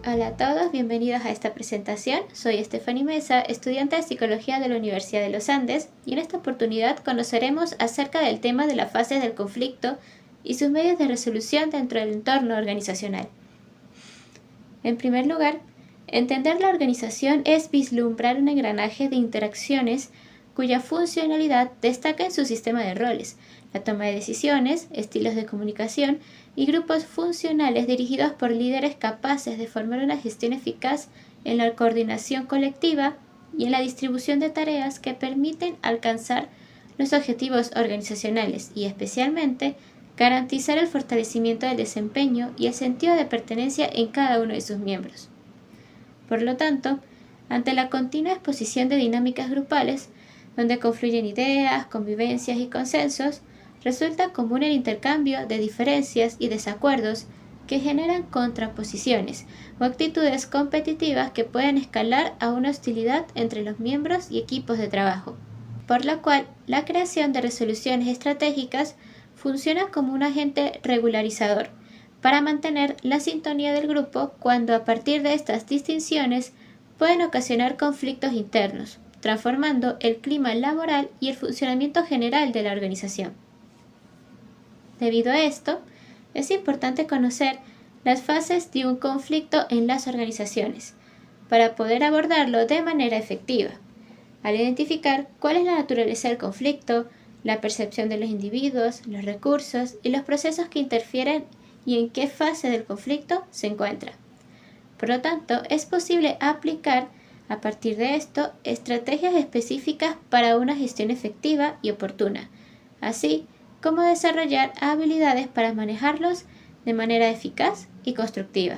Hola a todos, bienvenidos a esta presentación. Soy Stephanie Mesa, estudiante de Psicología de la Universidad de los Andes, y en esta oportunidad conoceremos acerca del tema de las fases del conflicto y sus medios de resolución dentro del entorno organizacional. En primer lugar, entender la organización es vislumbrar un engranaje de interacciones cuya funcionalidad destaca en su sistema de roles, la toma de decisiones, estilos de comunicación y grupos funcionales dirigidos por líderes capaces de formar una gestión eficaz en la coordinación colectiva y en la distribución de tareas que permiten alcanzar los objetivos organizacionales y, especialmente, garantizar el fortalecimiento del desempeño y el sentido de pertenencia en cada uno de sus miembros. Por lo tanto, ante la continua exposición de dinámicas grupales, donde confluyen ideas, convivencias y consensos, resulta común el intercambio de diferencias y desacuerdos que generan contraposiciones o actitudes competitivas que pueden escalar a una hostilidad entre los miembros y equipos de trabajo, por lo cual la creación de resoluciones estratégicas funciona como un agente regularizador para mantener la sintonía del grupo cuando a partir de estas distinciones pueden ocasionar conflictos internos, transformando el clima laboral y el funcionamiento general de la organización. Debido a esto, es importante conocer las fases de un conflicto en las organizaciones para poder abordarlo de manera efectiva, al identificar cuál es la naturaleza del conflicto, la percepción de los individuos, los recursos y los procesos que interfieren y en qué fase del conflicto se encuentra. Por lo tanto, es posible aplicar a partir de esto estrategias específicas para una gestión efectiva y oportuna, así como desarrollar habilidades para manejarlos de manera eficaz y constructiva.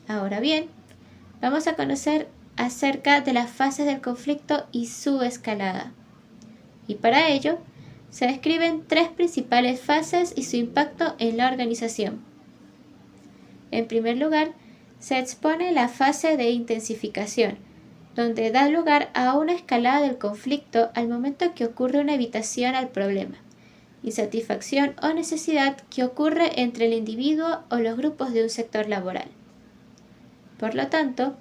Ahora bien, vamos a conocer acerca de las fases del conflicto y su escalada. Y para ello, se describen tres principales fases y su impacto en la organización. En primer lugar, se expone la fase de intensificación, donde da lugar a una escalada del conflicto al momento que ocurre una evitación al problema, insatisfacción o necesidad que ocurre entre el individuo o los grupos de un sector laboral. Por lo tanto,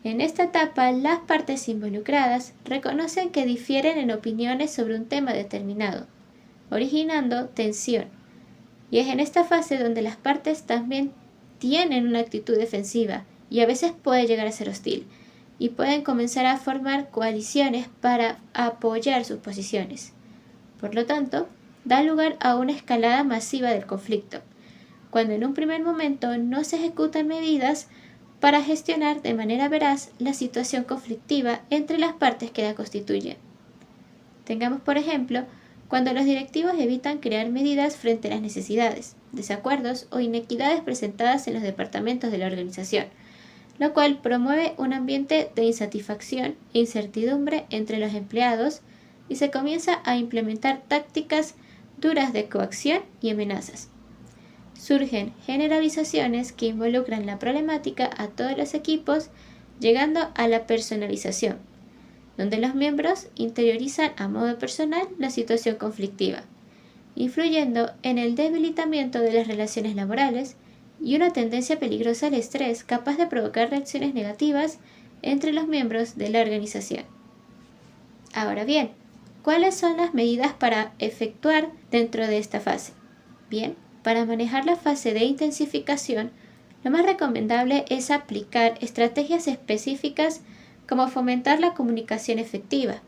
en esta etapa las partes involucradas reconocen que difieren en opiniones sobre un tema determinado, originando tensión, y es en esta fase donde las partes también tienen una actitud defensiva y a veces puede llegar a ser hostil, y pueden comenzar a formar coaliciones para apoyar sus posiciones. Por lo tanto, da lugar a una escalada masiva del conflicto, cuando en un primer momento no se ejecutan medidas para gestionar de manera veraz la situación conflictiva entre las partes que la constituyen. Tengamos, por ejemplo, cuando los directivos evitan crear medidas frente a las necesidades, desacuerdos o inequidades presentadas en los departamentos de la organización, lo cual promueve un ambiente de insatisfacción e incertidumbre entre los empleados y se comienza a implementar tácticas duras de coacción y amenazas. Surgen generalizaciones que involucran la problemática a todos los equipos, llegando a la personalización, donde los miembros interiorizan a modo personal la situación conflictiva, influyendo en el debilitamiento de las relaciones laborales y una tendencia peligrosa al estrés capaz de provocar reacciones negativas entre los miembros de la organización. Ahora bien, ¿cuáles son las medidas para efectuar dentro de esta fase? Bien, para manejar la fase de intensificación, lo más recomendable es aplicar estrategias específicas como fomentar la comunicación efectiva,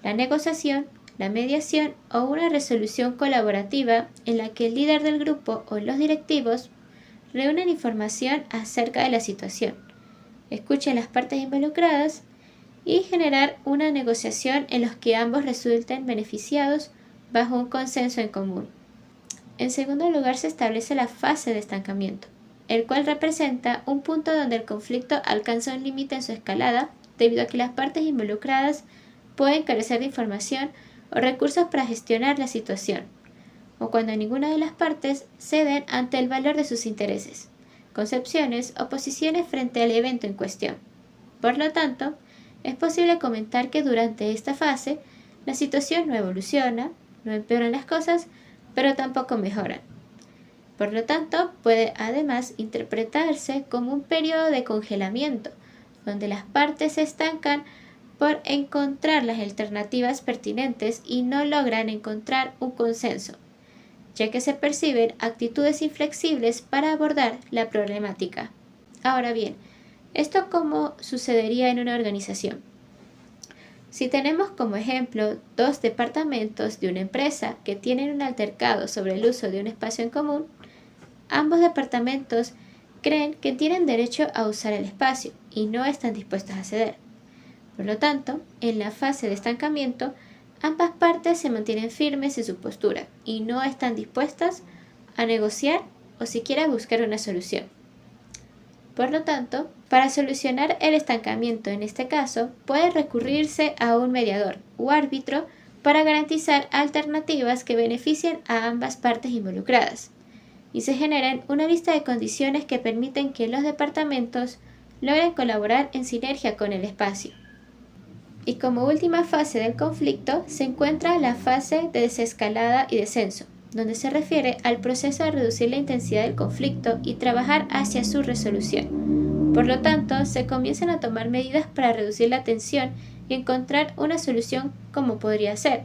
la negociación, la mediación o una resolución colaborativa en la que el líder del grupo o los directivos reúnen información acerca de la situación, escuchen las partes involucradas y generar una negociación en la que ambos resulten beneficiados bajo un consenso en común. En segundo lugar, se establece la fase de estancamiento, el cual representa un punto donde el conflicto alcanza un límite en su escalada debido a que las partes involucradas pueden carecer de información o recursos para gestionar la situación, o cuando ninguna de las partes ceden ante el valor de sus intereses, concepciones o posiciones frente al evento en cuestión. Por lo tanto, es posible comentar que durante esta fase la situación no evoluciona, no empeoran las cosas, pero tampoco mejoran. Por lo tanto, puede además interpretarse como un periodo de congelamiento, donde las partes se estancan por encontrar las alternativas pertinentes y no logran encontrar un consenso, ya que se perciben actitudes inflexibles para abordar la problemática. Ahora bien, ¿esto cómo sucedería en una organización? Si tenemos como ejemplo dos departamentos de una empresa que tienen un altercado sobre el uso de un espacio en común, ambos departamentos creen que tienen derecho a usar el espacio y no están dispuestos a ceder. Por lo tanto, en la fase de estancamiento, ambas partes se mantienen firmes en su postura y no están dispuestas a negociar o siquiera a buscar una solución. Por lo tanto, para solucionar el estancamiento en este caso, puede recurrirse a un mediador o árbitro para garantizar alternativas que beneficien a ambas partes involucradas y se generen una lista de condiciones que permiten que los departamentos logren colaborar en sinergia con el espacio. Y como última fase del conflicto se encuentra la fase de desescalada y descenso, donde se refiere al proceso de reducir la intensidad del conflicto y trabajar hacia su resolución. Por lo tanto, se comienzan a tomar medidas para reducir la tensión y encontrar una solución como podría ser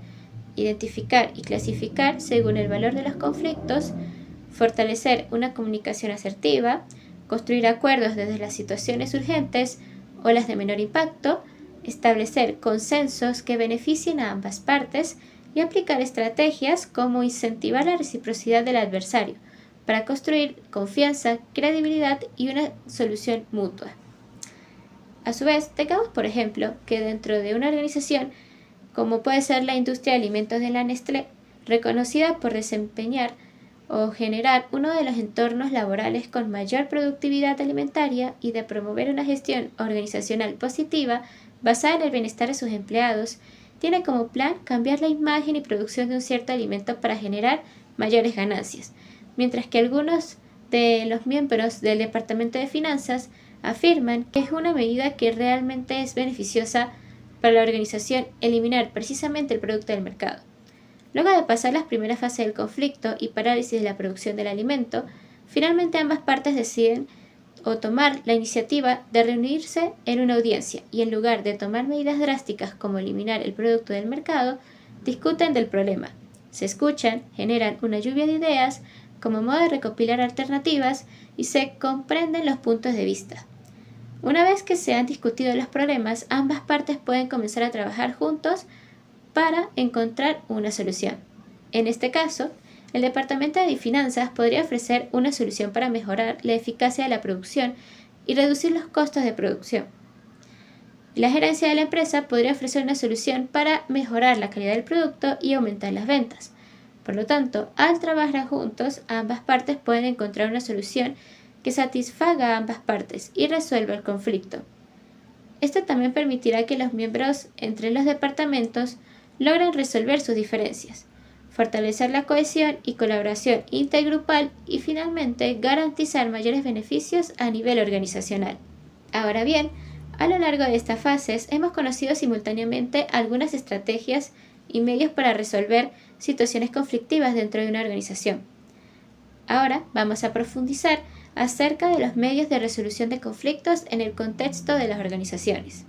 identificar y clasificar según el valor de los conflictos, fortalecer una comunicación asertiva, construir acuerdos desde las situaciones urgentes o las de menor impacto, establecer consensos que beneficien a ambas partes y aplicar estrategias como incentivar la reciprocidad del adversario para construir confianza, credibilidad y una solución mutua. A su vez, tengamos por ejemplo que dentro de una organización, como puede ser la industria de alimentos de la Nestlé, reconocida por desempeñar o generar uno de los entornos laborales con mayor productividad alimentaria y de promover una gestión organizacional positiva basada en el bienestar de sus empleados, tiene como plan cambiar la imagen y producción de un cierto alimento para generar mayores ganancias, mientras que algunos de los miembros del Departamento de Finanzas afirman que es una medida que realmente es beneficiosa para la organización eliminar precisamente el producto del mercado. Luego de pasar las primeras fases del conflicto y parálisis de la producción del alimento, finalmente ambas partes deciden o tomar la iniciativa de reunirse en una audiencia y en lugar de tomar medidas drásticas como eliminar el producto del mercado, discuten del problema, se escuchan, generan una lluvia de ideas como modo de recopilar alternativas y se comprenden los puntos de vista. Una vez que se han discutido los problemas, ambas partes pueden comenzar a trabajar juntos para encontrar una solución. En este caso, el Departamento de Finanzas podría ofrecer una solución para mejorar la eficacia de la producción y reducir los costos de producción. La gerencia de la empresa podría ofrecer una solución para mejorar la calidad del producto y aumentar las ventas. Por lo tanto, al trabajar juntos, ambas partes pueden encontrar una solución que satisfaga a ambas partes y resuelva el conflicto. Esto también permitirá que los miembros entre los departamentos logren resolver sus diferencias, fortalecer la cohesión y colaboración intergrupal y finalmente garantizar mayores beneficios a nivel organizacional. Ahora bien, a lo largo de estas fases hemos conocido simultáneamente algunas estrategias y medios para resolver situaciones conflictivas dentro de una organización. Ahora vamos a profundizar acerca de los medios de resolución de conflictos en el contexto de las organizaciones.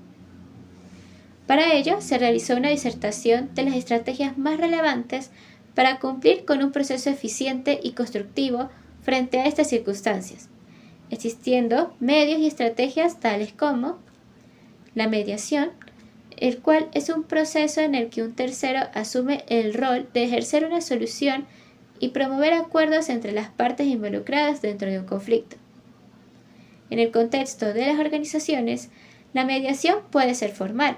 Para ello, se realizó una disertación de las estrategias más relevantes para cumplir con un proceso eficiente y constructivo frente a estas circunstancias, existiendo medios y estrategias tales como la mediación, el cual es un proceso en el que un tercero asume el rol de ejercer una solución y promover acuerdos entre las partes involucradas dentro de un conflicto. En el contexto de las organizaciones, la mediación puede ser formal,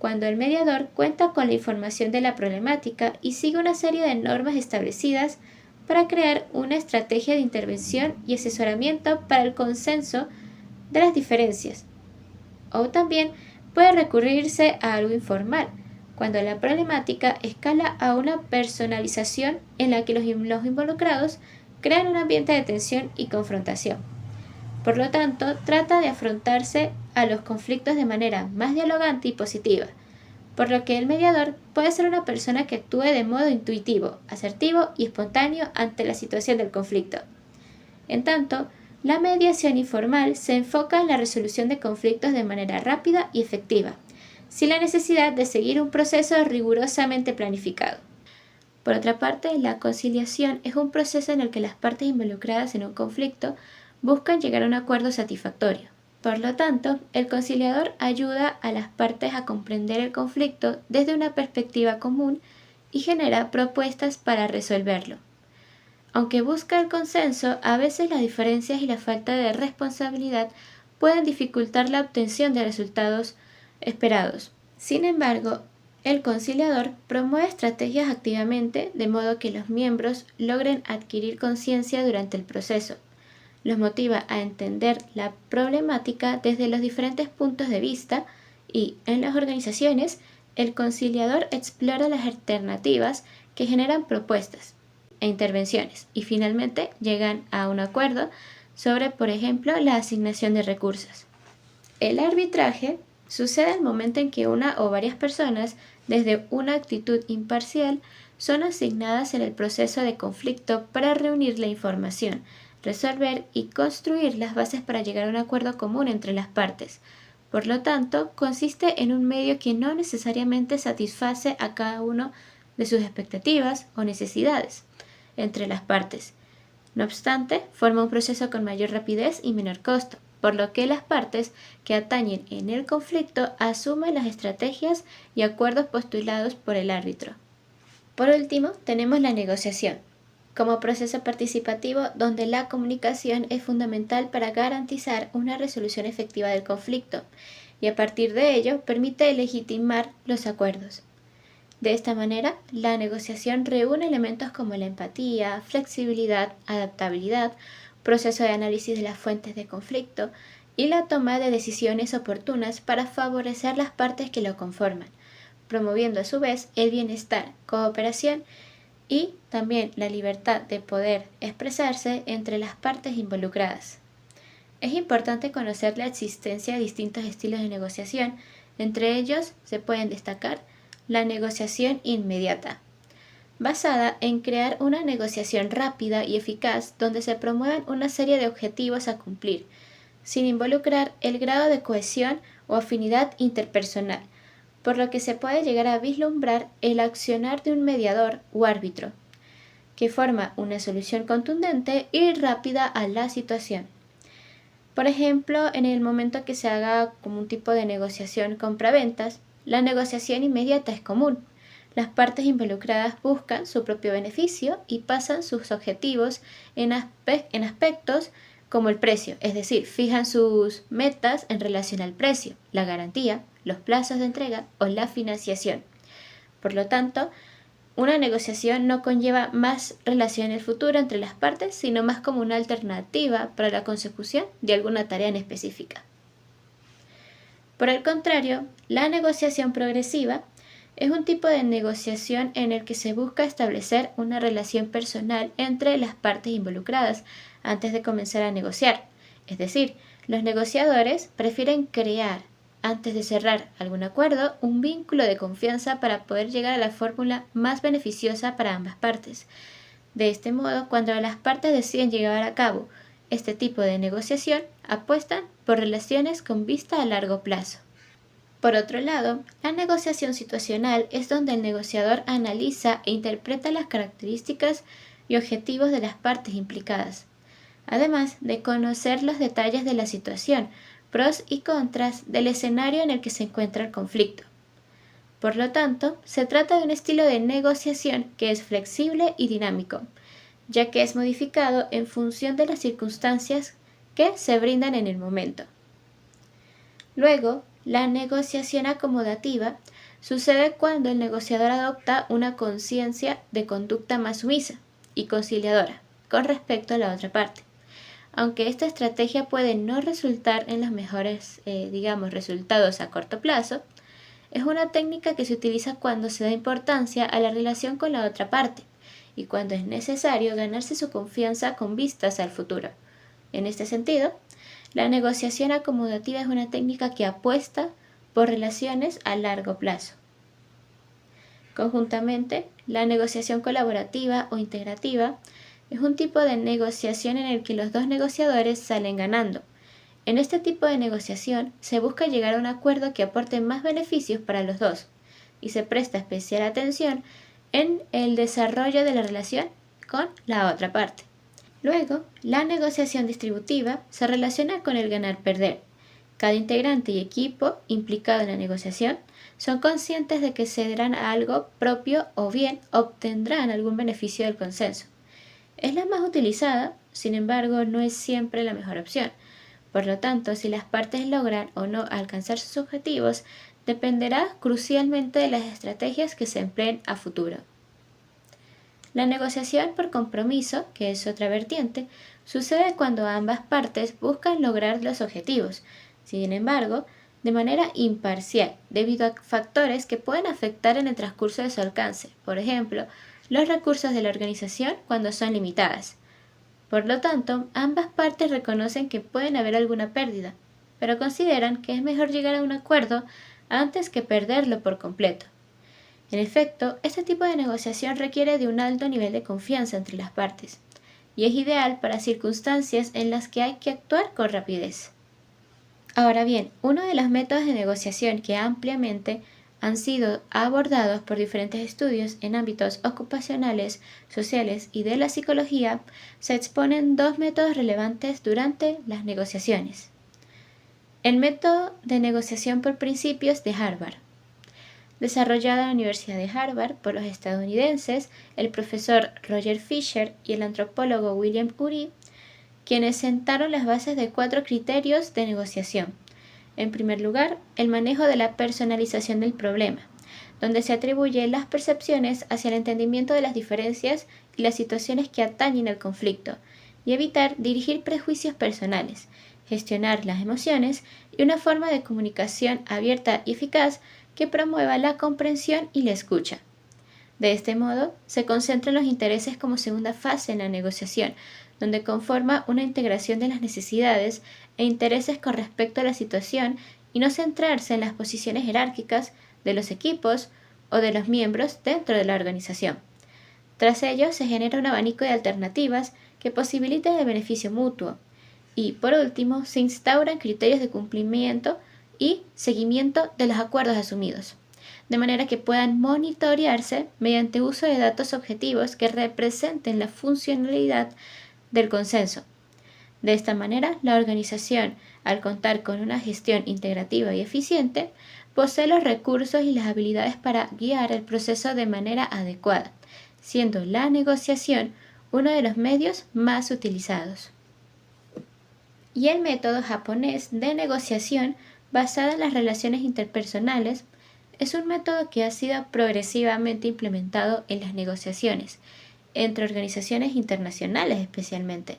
cuando el mediador cuenta con la información de la problemática y sigue una serie de normas establecidas para crear una estrategia de intervención y asesoramiento para el consenso de las diferencias. O también puede recurrirse a algo informal, cuando la problemática escala a una personalización en la que los involucrados crean un ambiente de tensión y confrontación. Por lo tanto, trata de afrontarse a los conflictos de manera más dialogante y positiva, por lo que el mediador puede ser una persona que actúe de modo intuitivo, asertivo y espontáneo ante la situación del conflicto. En tanto, la mediación informal se enfoca en la resolución de conflictos de manera rápida y efectiva, sin la necesidad de seguir un proceso rigurosamente planificado. Por otra parte, la conciliación es un proceso en el que las partes involucradas en un conflicto buscan llegar a un acuerdo satisfactorio. Por lo tanto, el conciliador ayuda a las partes a comprender el conflicto desde una perspectiva común y genera propuestas para resolverlo. Aunque busca el consenso, a veces las diferencias y la falta de responsabilidad pueden dificultar la obtención de resultados esperados. Sin embargo, el conciliador promueve estrategias activamente de modo que los miembros logren adquirir conciencia durante el proceso. Los motiva a entender la problemática desde los diferentes puntos de vista y, en las organizaciones, el conciliador explora las alternativas que generan propuestas e intervenciones y finalmente llegan a un acuerdo sobre, por ejemplo, la asignación de recursos. El arbitraje sucede al momento en que una o varias personas, desde una actitud imparcial, son asignadas en el proceso de conflicto para reunir la información, resolver y construir las bases para llegar a un acuerdo común entre las partes. Por lo tanto, consiste en un medio que no necesariamente satisface a cada uno de sus expectativas o necesidades entre las partes. No obstante, forma un proceso con mayor rapidez y menor costo, por lo que las partes que atañen en el conflicto asumen las estrategias y acuerdos postulados por el árbitro. Por último, tenemos la negociación, como proceso participativo donde la comunicación es fundamental para garantizar una resolución efectiva del conflicto y a partir de ello permite legitimar los acuerdos. De esta manera, la negociación reúne elementos como la empatía, flexibilidad, adaptabilidad, proceso de análisis de las fuentes de conflicto y la toma de decisiones oportunas para favorecer las partes que lo conforman, promoviendo a su vez el bienestar, cooperación y también la libertad de poder expresarse entre las partes involucradas. Es importante conocer la existencia de distintos estilos de negociación, entre ellos se pueden destacar la negociación inmediata, basada en crear una negociación rápida y eficaz donde se promuevan una serie de objetivos a cumplir, sin involucrar el grado de cohesión o afinidad interpersonal, por lo que se puede llegar a vislumbrar el accionar de un mediador o árbitro, que forma una solución contundente y rápida a la situación. Por ejemplo, en el momento que se haga como un tipo de negociación compraventas, la negociación inmediata es común. Las partes involucradas buscan su propio beneficio y pasan sus objetivos en aspectos como el precio, es decir, fijan sus metas en relación al precio, la garantía, los plazos de entrega o la financiación. Por lo tanto, una negociación no conlleva más relación en el futuro entre las partes, sino más como una alternativa para la consecución de alguna tarea en específica. Por el contrario, la negociación progresiva es un tipo de negociación en el que se busca establecer una relación personal entre las partes involucradas antes de comenzar a negociar. Es decir, los negociadores prefieren crear, antes de cerrar algún acuerdo, un vínculo de confianza para poder llegar a la fórmula más beneficiosa para ambas partes. De este modo, cuando las partes deciden llevar a cabo este tipo de negociación, apuestan por relaciones con vista a largo plazo. Por otro lado, la negociación situacional es donde el negociador analiza e interpreta las características y objetivos de las partes implicadas, además de conocer los detalles de la situación, pros y contras del escenario en el que se encuentra el conflicto. Por lo tanto, se trata de un estilo de negociación que es flexible y dinámico, ya que es modificado en función de las circunstancias que se brindan en el momento. Luego, la negociación acomodativa sucede cuando el negociador adopta una conciencia de conducta más sumisa y conciliadora con respecto a la otra parte. Aunque esta estrategia puede no resultar en los mejores, resultados a corto plazo, es una técnica que se utiliza cuando se da importancia a la relación con la otra parte y cuando es necesario ganarse su confianza con vistas al futuro. En este sentido, la negociación acomodativa es una técnica que apuesta por relaciones a largo plazo. Conjuntamente, la negociación colaborativa o integrativa Es un tipo de negociación en el que los dos negociadores salen ganando. En este tipo de negociación se busca llegar a un acuerdo que aporte más beneficios para los dos y se presta especial atención en el desarrollo de la relación con la otra parte. Luego, la negociación distributiva se relaciona con el ganar-perder. Cada integrante y equipo implicado en la negociación son conscientes de que cederán a algo propio o bien obtendrán algún beneficio del consenso. Es la más utilizada, sin embargo, no es siempre la mejor opción. Por lo tanto, si las partes logran o no alcanzar sus objetivos, dependerá crucialmente de las estrategias que se empleen a futuro. La negociación por compromiso, que es otra vertiente, sucede cuando ambas partes buscan lograr los objetivos, sin embargo, de manera imparcial, debido a factores que pueden afectar en el transcurso de su alcance, por ejemplo, los recursos de la organización cuando son limitadas. Por lo tanto, ambas partes reconocen que pueden haber alguna pérdida, pero consideran que es mejor llegar a un acuerdo antes que perderlo por completo. En efecto, este tipo de negociación requiere de un alto nivel de confianza entre las partes, y es ideal para circunstancias en las que hay que actuar con rapidez. Ahora bien, uno de los métodos de negociación que ampliamente han sido abordados por diferentes estudios en ámbitos ocupacionales, sociales y de la psicología, se exponen dos métodos relevantes durante las negociaciones. El método de negociación por principios de Harvard, desarrollado en la Universidad de Harvard por los estadounidenses, el profesor Roger Fisher y el antropólogo William Ury, quienes sentaron las bases de 4 criterios de negociación. En primer lugar, el manejo de la personalización del problema, donde se atribuyen las percepciones hacia el entendimiento de las diferencias y las situaciones que atañen al conflicto, y evitar dirigir prejuicios personales, gestionar las emociones y una forma de comunicación abierta y eficaz que promueva la comprensión y la escucha. De este modo, se concentran los intereses como segunda fase en la negociación, donde conforma una integración de las necesidades e intereses con respecto a la situación y no centrarse en las posiciones jerárquicas de los equipos o de los miembros dentro de la organización. Tras ello, se genera un abanico de alternativas que posibiliten el beneficio mutuo. Y, por último, se instauran criterios de cumplimiento y seguimiento de los acuerdos asumidos, de manera que puedan monitorearse mediante uso de datos objetivos que representen la funcionalidad del consenso. De esta manera, la organización, al contar con una gestión integrativa y eficiente, posee los recursos y las habilidades para guiar el proceso de manera adecuada, siendo la negociación uno de los medios más utilizados. Y el método japonés de negociación basado en las relaciones interpersonales es un método que ha sido progresivamente implementado en las negociaciones, entre organizaciones internacionales especialmente.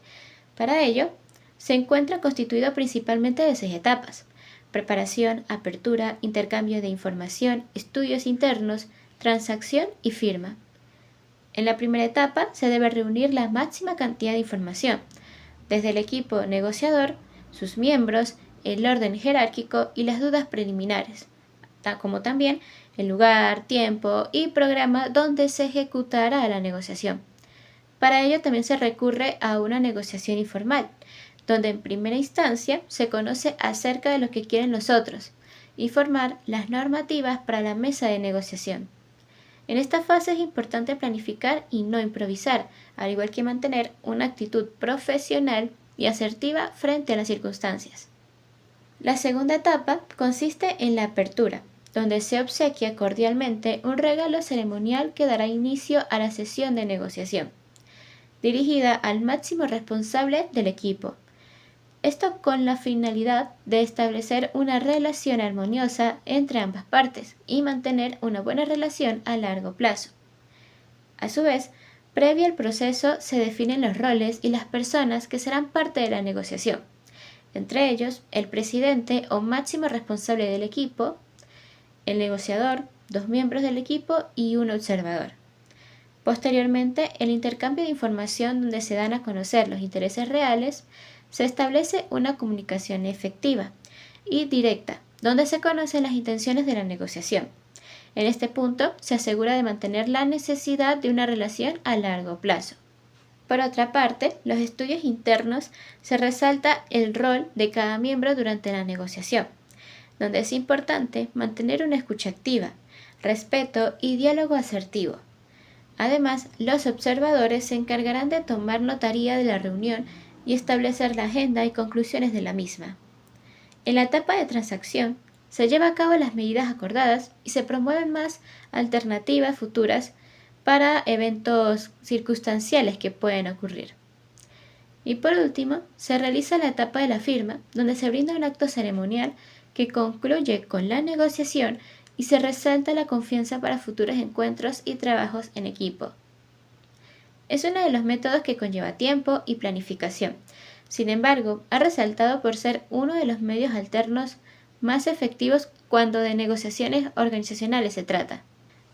Para ello, se encuentra constituido principalmente de 6 etapas: preparación, apertura, intercambio de información, estudios internos, transacción y firma. En la primera etapa se debe reunir la máxima cantidad de información, desde el equipo negociador, sus miembros, el orden jerárquico y las dudas preliminares, como también el lugar, tiempo y programa donde se ejecutará la negociación. Para ello también se recurre a una negociación informal, donde en primera instancia se conoce acerca de lo que quieren los otros y formar las normativas para la mesa de negociación. En esta fase es importante planificar y no improvisar, al igual que mantener una actitud profesional y asertiva frente a las circunstancias. La segunda etapa consiste en la apertura, donde se obsequia cordialmente un regalo ceremonial que dará inicio a la sesión de negociación, dirigida al máximo responsable del equipo. Esto con la finalidad de establecer una relación armoniosa entre ambas partes y mantener una buena relación a largo plazo. A su vez, previo al proceso se definen los roles y las personas que serán parte de la negociación, entre ellos el presidente o máximo responsable del equipo, el negociador, 2 miembros del equipo y un observador. Posteriormente, el intercambio de información donde se dan a conocer los intereses reales, se establece una comunicación efectiva y directa, donde se conocen las intenciones de la negociación. En este punto, se asegura de mantener la necesidad de una relación a largo plazo. Por otra parte, los estudios internos se resalta el rol de cada miembro durante la negociación, donde es importante mantener una escucha activa, respeto y diálogo asertivo. Además, los observadores se encargarán de tomar notaría de la reunión y establecer la agenda y conclusiones de la misma. En la etapa de transacción, se lleva a cabo las medidas acordadas y se promueven más alternativas futuras para eventos circunstanciales que pueden ocurrir. Y por último, se realiza la etapa de la firma, donde se brinda un acto ceremonial que concluye con la negociación y se resalta la confianza para futuros encuentros y trabajos en equipo. Es uno de los métodos que conlleva tiempo y planificación. Sin embargo, ha resaltado por ser uno de los medios alternos más efectivos cuando de negociaciones organizacionales se trata.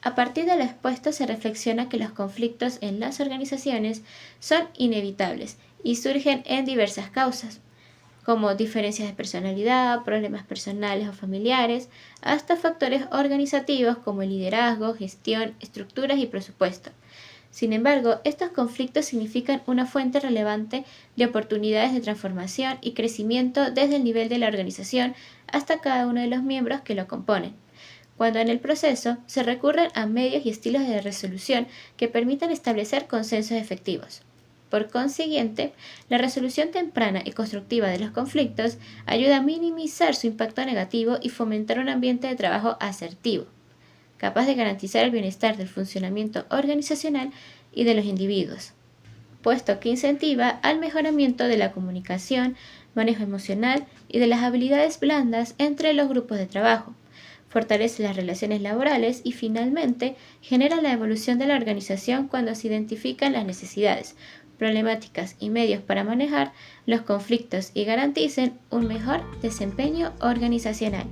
A partir de lo expuesto se reflexiona que los conflictos en las organizaciones son inevitables y surgen en diversas causas, como diferencias de personalidad, problemas personales o familiares, hasta factores organizativos como el liderazgo, gestión, estructuras y presupuesto. Sin embargo, estos conflictos significan una fuente relevante de oportunidades de transformación y crecimiento desde el nivel de la organización hasta cada uno de los miembros que lo componen, cuando en el proceso se recurren a medios y estilos de resolución que permitan establecer consensos efectivos. Por consiguiente, la resolución temprana y constructiva de los conflictos ayuda a minimizar su impacto negativo y fomentar un ambiente de trabajo asertivo, capaz de garantizar el bienestar del funcionamiento organizacional y de los individuos, puesto que incentiva al mejoramiento de la comunicación, manejo emocional y de las habilidades blandas entre los grupos de trabajo, fortalece las relaciones laborales y finalmente genera la evolución de la organización cuando se identifican las necesidades, problemáticas y medios para manejar los conflictos y garanticen un mejor desempeño organizacional.